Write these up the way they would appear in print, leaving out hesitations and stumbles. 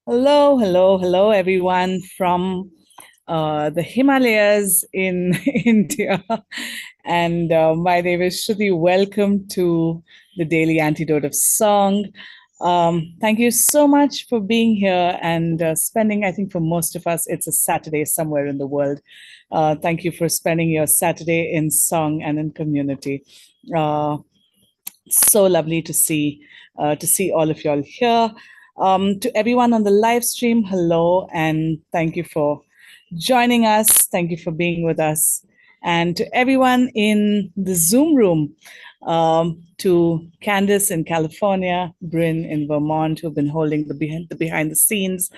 Hello, hello, hello, everyone from the Himalayas in India. And my name is Shruti. Welcome to the Daily Antidote of Song. Thank you so much for being here and spending, I think for most of us, it's a Saturday somewhere in the world. Thank you for spending your Saturday in song and in community. Uh, so lovely to see all of y'all here. To everyone on the live stream, hello and thank you for joining us. Thank you for being with us. And to everyone in the Zoom room, to Candice in California, Bryn in Vermont, who've been holding the behind the scenes.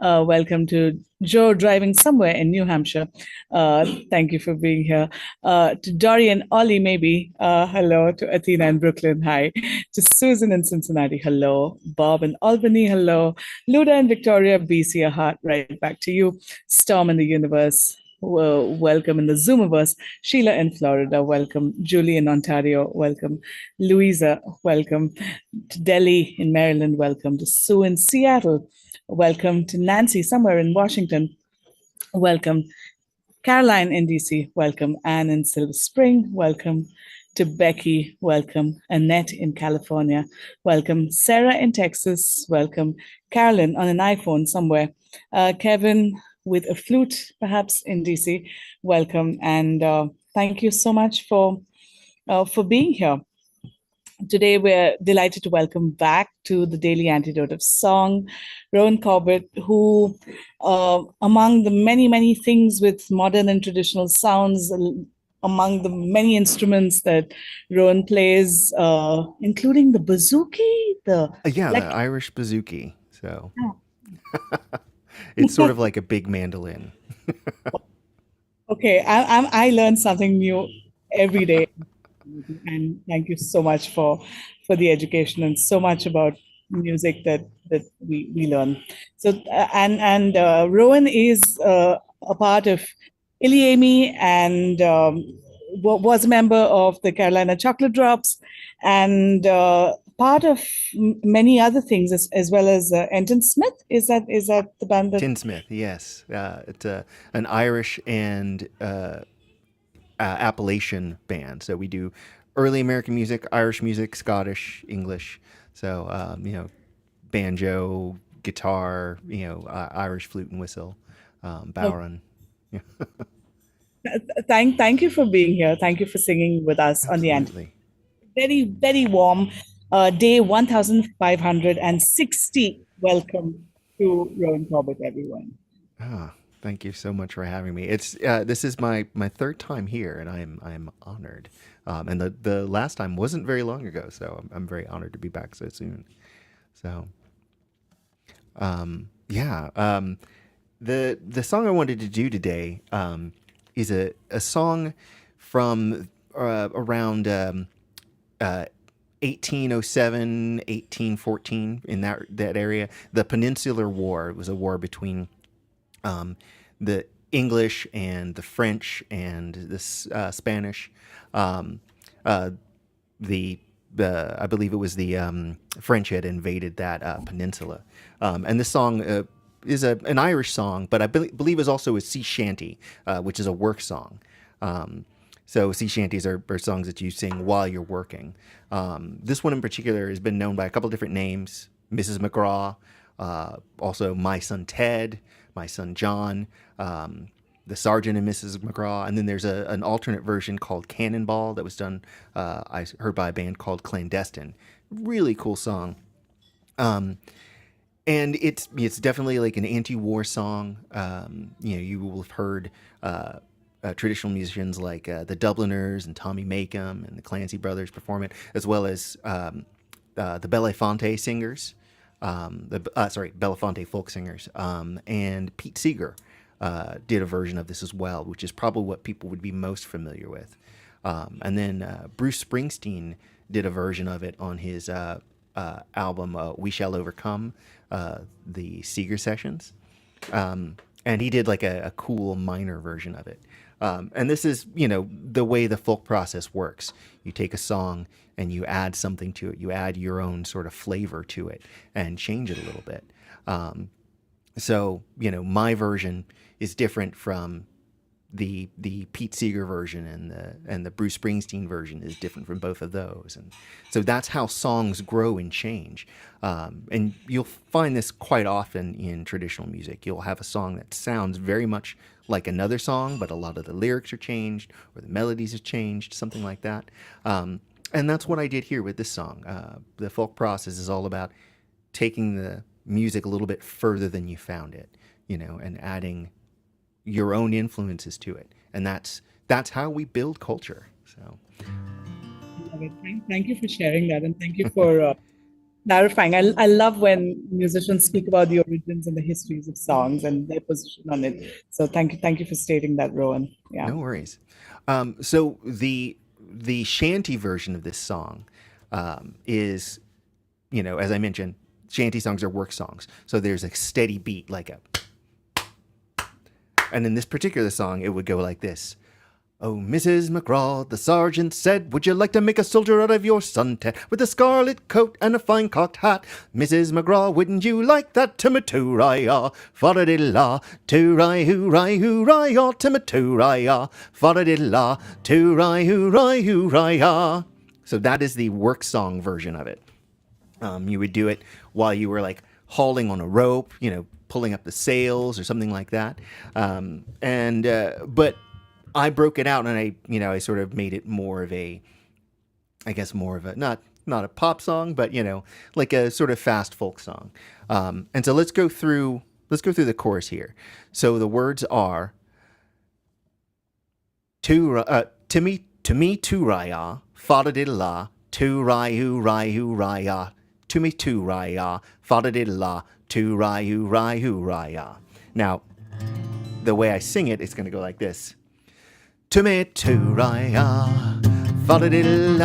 Welcome to Joe driving somewhere in New Hampshire. Thank you for being here. To Dory and Ollie, maybe. Hello. To Athena in Brooklyn. Hi. To Susan in Cincinnati. Hello. Bob in Albany. Hello. Luda in Victoria, BC. A heart right back to you. Storm in the universe. Well, welcome in the Zoomiverse. Sheila in Florida, welcome. Julie in Ontario, welcome. Louisa, welcome. To Delhi in Maryland, welcome. To Sue in Seattle, welcome. To Nancy somewhere in Washington, welcome. Caroline in DC, welcome. Anne in Silver Spring, welcome. To Becky, welcome. Annette in California, welcome. Sarah in Texas, welcome. Carolyn on an iPhone somewhere. Kevin with a flute, perhaps in DC, welcome. And thank you so much for being here. Today, we're delighted to welcome back to the Daily Antidote of Song, Rowan Corbett, who, among the many, many things with modern and traditional sounds, among the many instruments that Rowan plays, including the bouzouki, the Yeah, the like. Irish bouzouki. So it's sort of like a big mandolin. Okay, I learn something new every day, and thank you so much for the education and so much about music that we learn. So and Rowan is a part of Iliami and was a member of the Carolina Chocolate Drops and part of many other things as well as Enton Smith. Is that the band that? Tinsmith, yes. It's an Irish and Appalachian band. So we do early American music, Irish music, Scottish, English. So, banjo, guitar, Irish flute and whistle, Oh, bowron. Yeah, thank you for being here. Thank you for singing with us on the end. absolutely. Very, very warm day 1560. Welcome to Rowan Corbett, everyone. Ah, thank you so much for having me. It's this is my third time here, and I'm honored. And the last time wasn't very long ago, so I'm very honored to be back so soon. So yeah, the song I wanted to do today is a song from around 1807, 1814 in that area. The Peninsular War. It was a war between the English and the French and the Spanish. Um, uh, the I believe it was the French had invaded that peninsula, and this song is an Irish song, but I believe is also a sea shanty, which is a work song. So sea shanties are songs that you sing while you're working. This one in particular has been known by a couple different names: Mrs. McGrath, also My Son Ted, My Son John, the Sergeant and Mrs. McGraw, and then there's an alternate version called Cannonball that was done, I heard by a band called Clandestine. Really cool song. And it's definitely like an anti-war song. You will have heard traditional musicians like the Dubliners and Tommy Makem and the Clancy Brothers perform it, as well as the Belafonte singers, Belafonte folk singers, and Pete Seeger did a version of this as well, which is probably what people would be most familiar with. And then Bruce Springsteen did a version of it on his album "We Shall Overcome," the Seeger sessions, and he did like a cool minor version of it. And this is, the way the folk process works. You take a song and you add something to it. You add your own sort of flavor to it and change it a little bit. So, my version is different from the Pete Seeger version, and the Bruce Springsteen version is different from both of those. And so that's how songs grow and change. And you'll find this quite often in traditional music. You'll have a song that sounds very much like another song, but a lot of the lyrics are changed or the melodies have changed, something like that. And that's what I did here with this song. The folk process is all about taking the music a little bit further than you found it, and adding your own influences to it. And that's how we build culture. So Okay, thank you for sharing that, and thank you for clarifying. I love when musicians speak about the origins and the histories of songs and their position on it. So thank you for stating that, Rowan. Yeah. no worries. So the shanty version of this song is, as I mentioned, shanty songs are work songs. So there's a steady beat, like a, and in this particular song, it would go like this. Oh, Mrs. McGrath, the sergeant said, would you like to make a soldier out of your son, Ted, with a scarlet coat and a fine cocked hat? Mrs. McGrath, wouldn't you like that? Timmy-too-ry-ah, fa-da-diddle-ah, too-ry-hoo-ry-hoo-ry-ah, Timmy-too-ry-ah, fa-da-diddle-ah, too-ry-hoo-ry-hoo-ry-ah. So that is the work song version of it. You would do it while you were like hauling on a rope, pulling up the sails or something like that. But I broke it out, and I sort of made it more of a, I guess more of a, not a pop song, but like a sort of fast folk song. And so let's go through the chorus here. So the words are to me to raya, fada diddle to ryu ryu raya, to me to raya, fada diddle to ryu ryu raya. Now, the way I sing it, it's going to go like this. To me to raya, fada diddle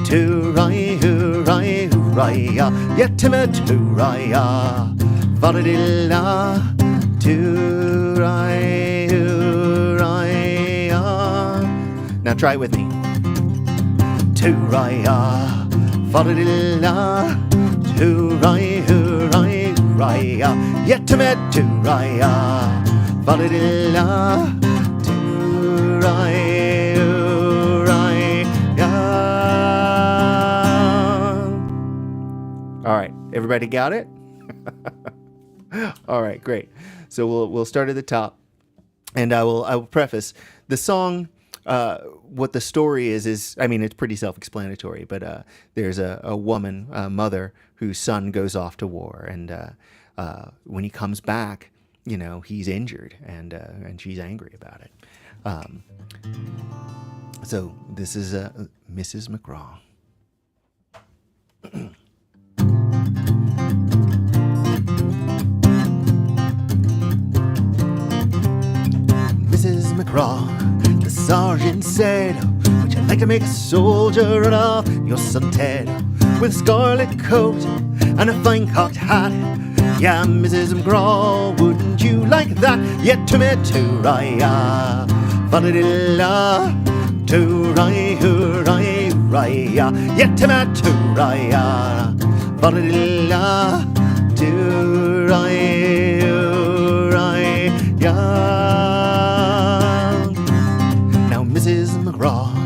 to ryu ryu raya, yeah, to me to raya, fada diddle to ryu raya. Now try it with me. To raya, fada diddle to ryu ryu raya, yeah, to me to raya, fada diddle. All right, everybody got it? All right, great. So we'll start at the top, and I will preface the song. What the story is I mean, it's pretty self-explanatory, but there's a woman, a mother, whose son goes off to war, and when he comes back, he's injured, and she's angry about it. So this is Mrs. McGrath. Mrs. McGrath, the sergeant said, would you like to make a soldier out of your son Ted, with a scarlet coat and a fine cocked hat? Yeah, Mrs. McGrath, wouldn't you like that? Yeah, to me to raya, fa-da-diddle-ah, to raya, raya, raya, yeah, to me to raya, fa-da-diddle-ah, to raya, raya. Now Mrs. McGrath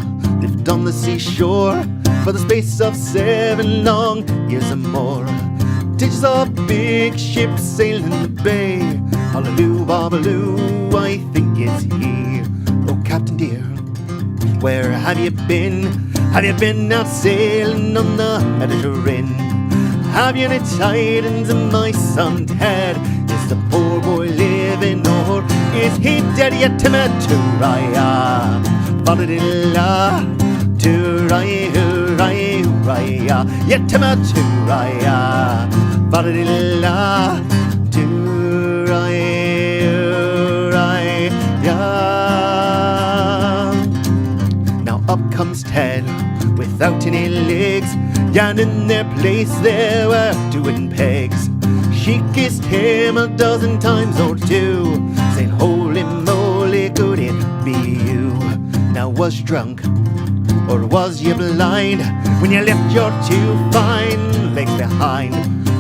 lived on the seashore for the space of 7 long years or more. Teaches a big ship sailing the bay. Hallelujah, babaloo, I think it's he. Oh, Captain dear, where have you been? Have you been out sailing on the Mediterranean? Have you any tidings of my son Ted? Is the poor boy living or is he dead? Yet to me to raya, fa-da-diddle-ah, to raya, raya, raya, yet to me to raya, fa-da-diddle-ah, to raya, raya. Now up comes Ted without any legs, and in their place they were doing pegs. She kissed him a dozen times or two, saying, holy moly, could it be you? Now was you drunk, or was you blind, when you left your 2 fine legs behind?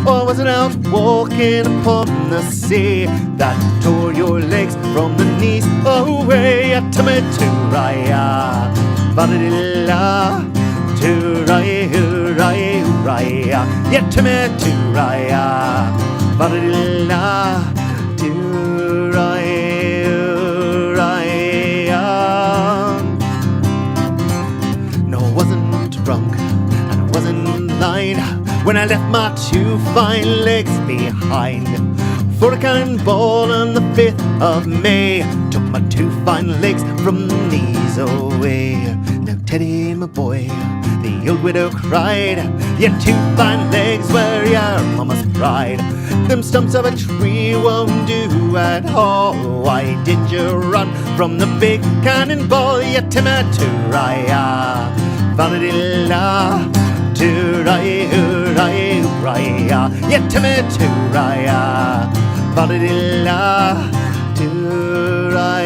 Or was it out walking upon the sea that tore your legs from the knees away? Tamaturaya, badadilla, turaya, huraya, huraya, yetamaturaya, badadilla, turaya, huraya. No, I wasn't drunk and I wasn't lying when I left my two fine legs behind. For a cannonball on the 5th of May took my two fine legs from the knees away. Now Teddy, my boy, the old widow cried, your two fine legs were your mama's pride. Them stumps of a tree won't do at all. Why did you run from the big cannonball? Yetimaturaya, valadilla, turaya, huraya, huraya, yetimaturaya, valadilla, turaya,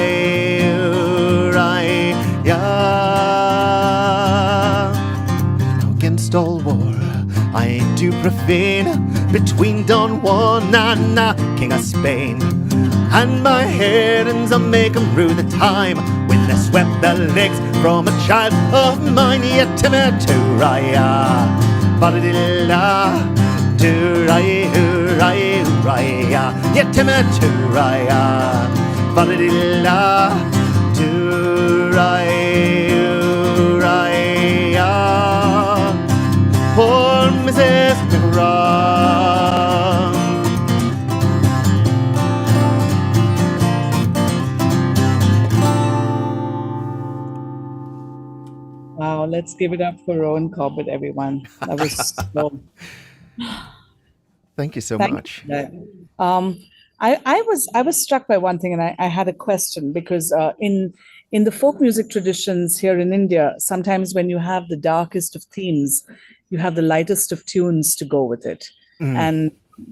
huraya. Against all war, I ain't too profane. Between Don Juan and the King of Spain, and my herons, I'll make 'em rue the time when they swept the legs from a child of mine. Yetimaturaya, badadilla, turaya, huraya, huraya, yetimaturaya, badadilla, turaya, huraya. Poor Mrs. McGrath. Wow, let's give it up for Rowan Corbett, everyone. That was so. Thank you so Thank you much. for that. Um, I was struck by one thing, and I had a question because in the folk music traditions here in India, sometimes when you have the darkest of themes, you have the lightest of tunes to go with it, Mm. and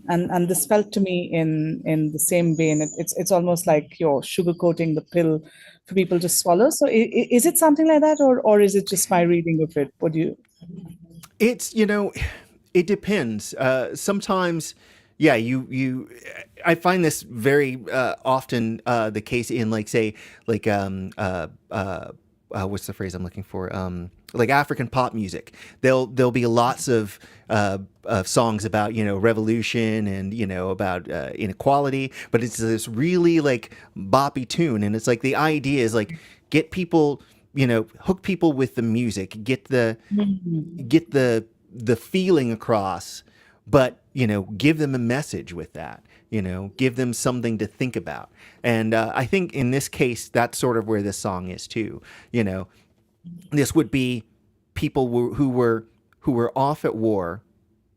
and this felt to me in the same vein. It's almost like you're sugarcoating the pill for people to swallow. So is it something like that, or is it just my reading of it? What do you? It's, it depends. Sometimes, yeah, I find this very often the case in, like, say, like, what's the phrase I'm looking for? Like African pop music. There'll be lots of songs about, revolution and, about inequality, but it's this really like boppy tune, and it's like the idea is like get people, hook people with the music, get the feeling across, but give them a message with that, give them something to think about. And I think in this case that's sort of where this song is too. This would be people who were off at war,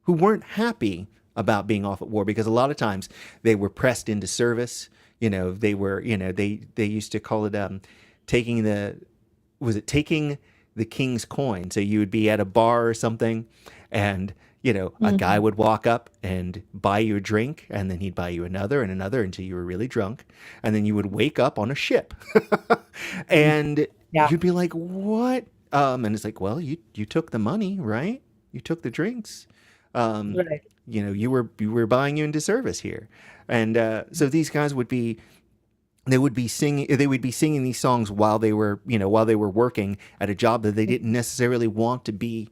who weren't happy about being off at war, because a lot of times they were pressed into service. They were, they used to call it taking the was it taking the king's coin. So you would be at a bar or something, and a guy Mhm. would walk up and buy you a drink, and then he'd buy you another and another until you were really drunk, and then you would wake up on a ship, and Yeah, you'd be like, "What?" And it's like, "Well, you took the money, right? You took the drinks. Um, right. you were buying you into service here." And so these guys would be they would be singing these songs while they were working at a job that they didn't necessarily want to be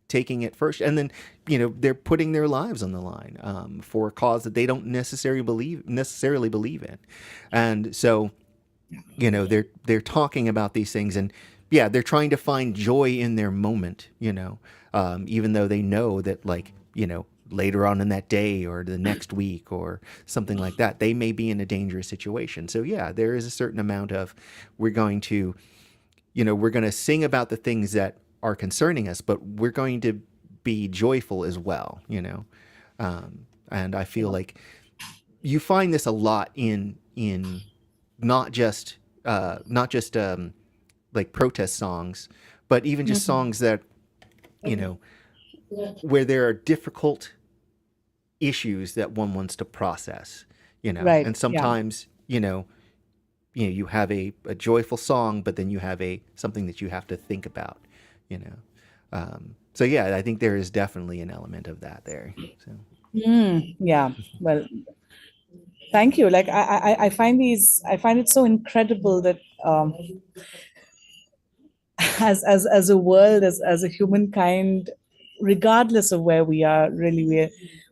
taking it first, and then they're putting their lives on the line for a cause that they don't necessarily believe in. And so they're talking about these things, and yeah, they're trying to find joy in their moment, even though they know that, like, later on in that day or the next week or something like that, they may be in a dangerous situation. So yeah, there is a certain amount of, we're going to sing about the things that are concerning us, but we're going to be joyful as well. And I feel Yeah. like you find this a lot in not just like protest songs, but even just Mhm. songs that you know where there are difficult issues that one wants to process. Right. And Yeah. sometimes you have a joyful song, but then you have something that you have to think about. So yeah, I think there is definitely an element of that there. So Yeah. Well, thank you. Like I find I find it so incredible that as a world, as a humankind, regardless of where we are, really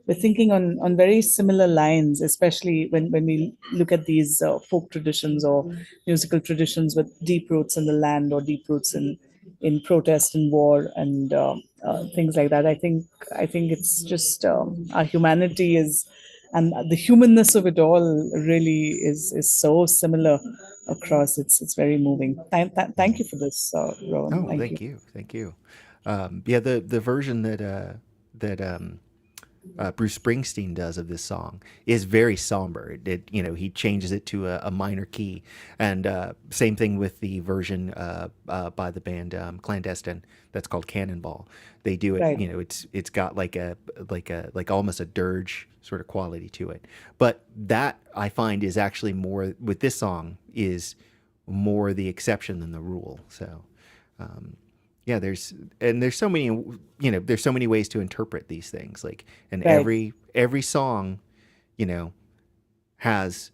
we're thinking on very similar lines, especially when we look at these folk traditions or musical traditions with deep roots in the land or deep roots in protest and war and things like that. I think it's just our humanity is, and the humanness of it all really is so similar across. It's very moving. Thank you for this, Rowan. Oh, Thank you. thank you, thank you. Yeah, the version that Bruce Springsteen does of this song is very somber. He changes it to a minor key, and same thing with the version by the band Clandestine that's called Cannonball. They do it. Right. It's got like almost a dirge sort of quality to it. But that I find is actually more with this song is more the exception than the rule. So. Um, yeah, there's so many there's so many ways to interpret these things, like, and Right. every song has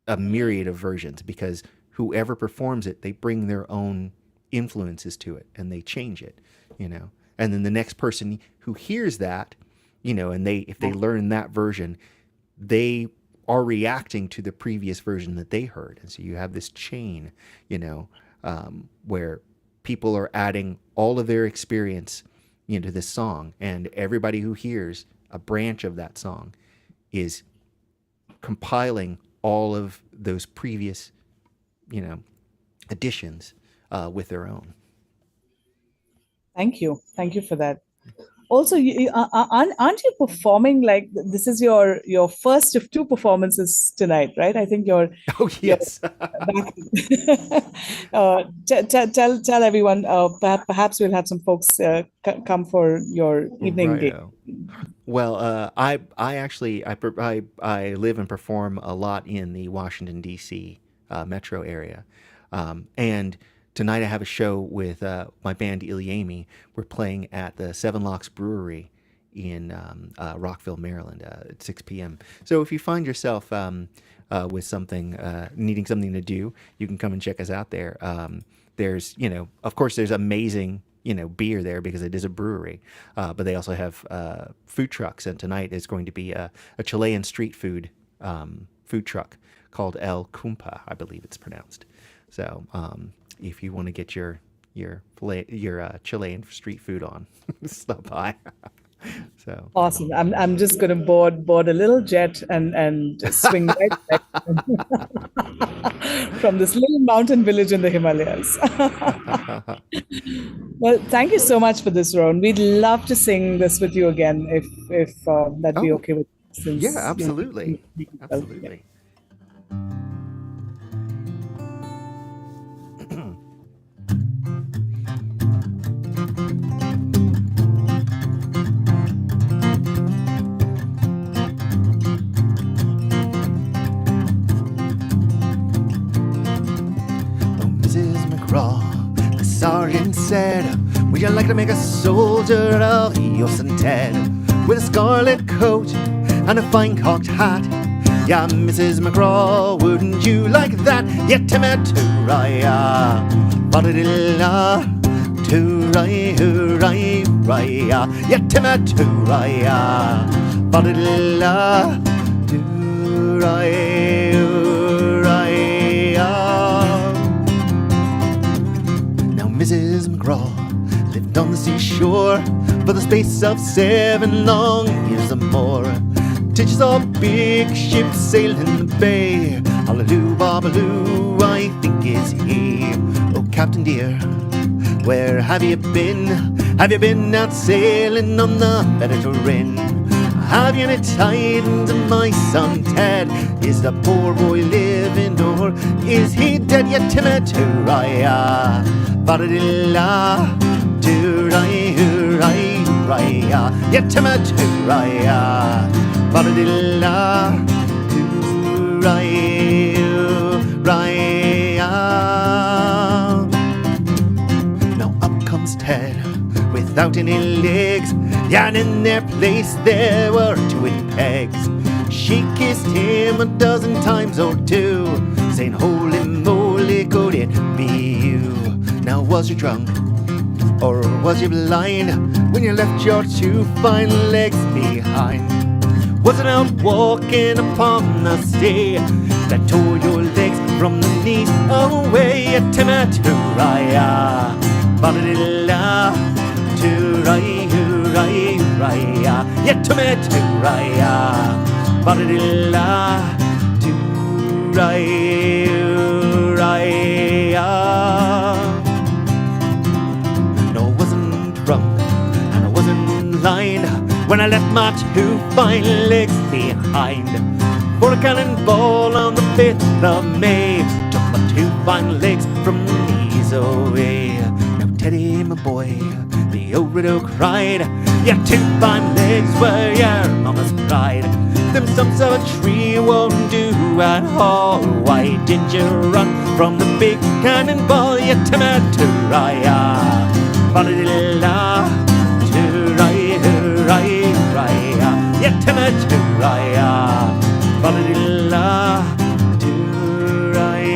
a myriad of versions because whoever performs it, they bring their own influences to it and they change it, and then the next person who hears that, and they if they learn that version, they are reacting to the previous version that they heard, and so you have this chain, where people are adding all of their experience into this song, and everybody who hears a branch of that song is compiling all of those previous, additions with their own. Thank you for that. Also, aren't you performing, like this is your first of two performances tonight, right? I think Oh you're yes. back. Tell everyone. Perhaps we'll have some folks come for your evening gig. Righto. Well, I actually I live and perform a lot in the Washington D.C. Metro area, and tonight I have a show with my band Ilyami. We're playing at the Seven Locks Brewery in Rockville, Maryland, at 6 p.m. So if you find yourself with something needing something to do, you can come and check us out there. There's of course there's amazing beer there because it is a brewery, but they also have food trucks, and tonight is going to be a Chilean street food truck called El Cumpa, I believe it's pronounced. So if you want to get your Chilean street food on, stop by. So Awesome. I'm just going to board a little jet and swing right back from this little mountain village in the Himalayas. Well, thank you so much for this, Ron. We'd love to sing this with you again if that'd be oh okay with you, yeah, since absolutely, yeah. absolutely. Oh, Mrs. McGrath, the sergeant said, would you like to make a soldier of your son Ted? With a scarlet coat and a fine cocked hat. Yeah, Mrs. McGraw, wouldn't you like that? Yeah, Timmy-too-raya, ba-da-dilla, too-ray, hoo-ray, raya. Yeah, Timmy-too-raya, ba-da-dilla, too-ray, hoo-raya. Now Mrs. McGraw lived on the seashore for the space of 7 long years or more. Till she saw a big ship sail in the bay. Hallelujah, babaloo, I think is he. Oh, Captain dear, where have you been? Have you been out sailing on the Mediterranean? Have you any tidings of my son Ted? Is the poor boy living or is he dead? Yet Timmy-too-raya, ba-da-dilla, too-ray, hoo-ray, raya. Yet Timmy-too-raya, ba-da-dilla, too-ray, hoo-raya. Now up comes Ted with without any legs, and in their place there were twin pegs. She kissed him a dozen times or two, saying, "Holy moly, could it be you?" Now was you drunk, or was you blind, when you left your two fine legs behind? Was it out walking upon the sea that tore your legs from the knees away? Timaturaya, ba-da-da-la, turaya, yeah, timaturaya, ba-da-da-la, turaya. No, I wasn't drunk, and I wasn't blind when I left my two fine legs behind. For a cannonball on the 5th of May took my two fine legs from the knees away. Now Teddy, my boy, the old widow cried, "Your two fine legs were your mama's pride. Them stumps of a tree won't do at all. Why did you run from the big cannonball, you Timaturaya? Ba-da-da-da-la, turaya, yeah, Timaturaya, ba-da-da-da-la, turaya.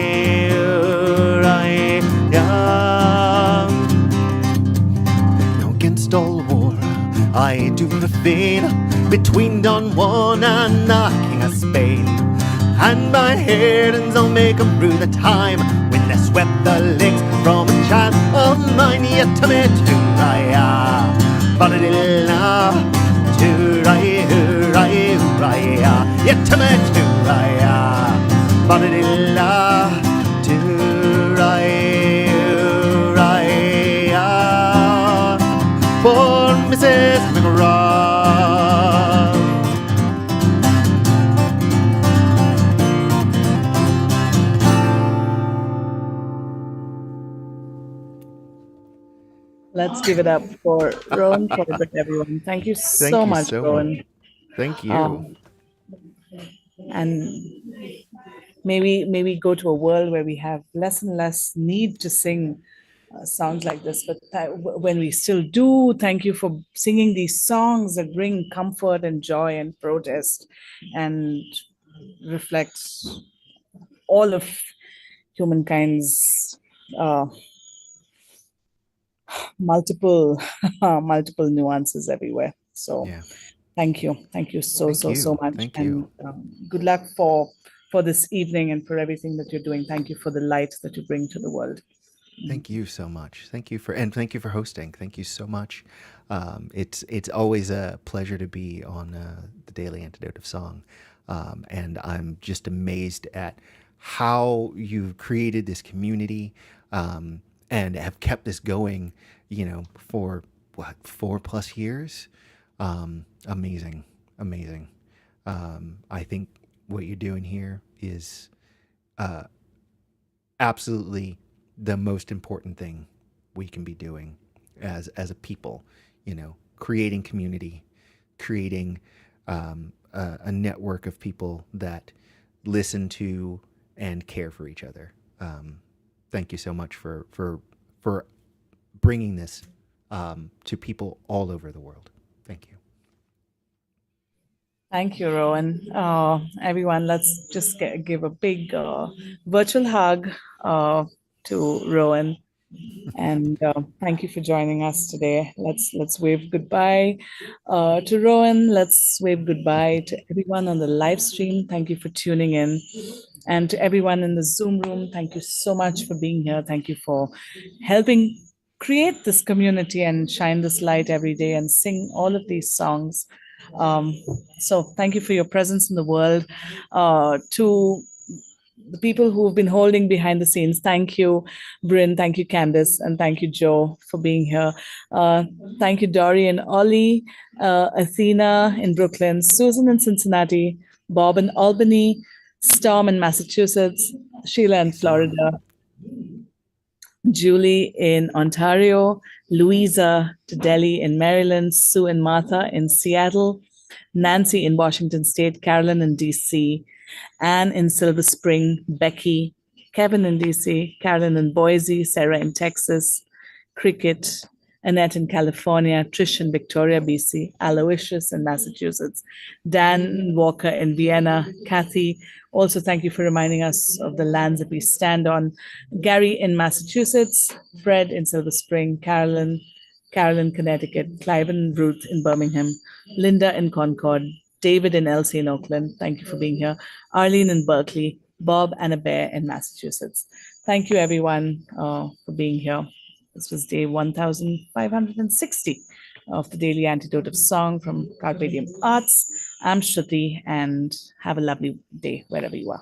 Now against all war I do the feign between Don Juan and the King of Spain, and my headings I'll make 'em through the time when they swept the legs from a child of mine. Yeah, Timaturaya, ba-da-da-da-la, turaya, yeah, Timaturaya, ba-da-da-da-la, turaya, for Mrs. McGrath. Let's give it up for Rowan Corbett, everyone. Thank you Thank so you much, so Rowan. much. Thank you. And may we go to a world where we have less and less need to sing songs like this. But when we still do, thank you for singing these songs that bring comfort and joy and protest and reflect all of humankind's uh, multiple multiple nuances everywhere. So Yeah. thank you so Thank so you. much, Thank and you. good luck for this evening and for everything that you're doing. Thank you for the light that you bring to the world. Thank you so much. Thank you for hosting. Thank you so much. It's always a pleasure to be on the Daily Antidote of Song, and I'm just amazed at how you've created this community, and have kept this going. For what, 4+ years. Amazing, amazing. I think what you're doing here is absolutely the most important thing we can be doing as a people. Creating community, creating a network of people that listen to and care for each other. Thank you so much for bringing this to people all over the world. Thank you. Thank you, Rowan. Everyone, let's just give a big virtual hug to Rowan, and thank you for joining us today. Let's wave goodbye to Rowan. Let's wave goodbye to everyone on the live stream. Thank you for tuning in, and to everyone in the Zoom room. Thank you so much for being here. Thank you for helping create this community and shine this light every day and sing all of these songs. Um, so thank you for your presence in the world. To the people who've been holding behind the scenes, thank you, Bryn, thank you, Candice, and thank you, Joe, for being here. Uh, Thank you, Dory and Ollie, Athena in Brooklyn, Susan in Cincinnati, Bob in Albany, Storm in Massachusetts, Sheila in Hey, Storm. Florida, Julie in Ontario, Louisa to Delhi in Maryland, Sue and Martha in Seattle, Nancy in Washington State, Carolyn in DC, Anne in Silver Spring, Becky, Kevin in DC, Carolyn in Boise, Sarah in Texas, Cricket, Annette in California, Trish in Victoria, BC, Aloysius in Massachusetts, Dan Walker in Vienna, Kathy. Also, thank you for reminding us of the lands that we stand on. Gary in Massachusetts, Fred in Silver Spring, Carolyn, Connecticut, Clive and Ruth in Birmingham, Linda in Concord, David and Elsie in Oakland. Thank you for being here. Arlene in Berkeley, Bob and a bear in Massachusetts. Thank you, everyone, for being here. This was day 1560 of the Daily Antidote of Song from Carpe Diem Arts. I'm Shruti, and have a lovely day wherever you are.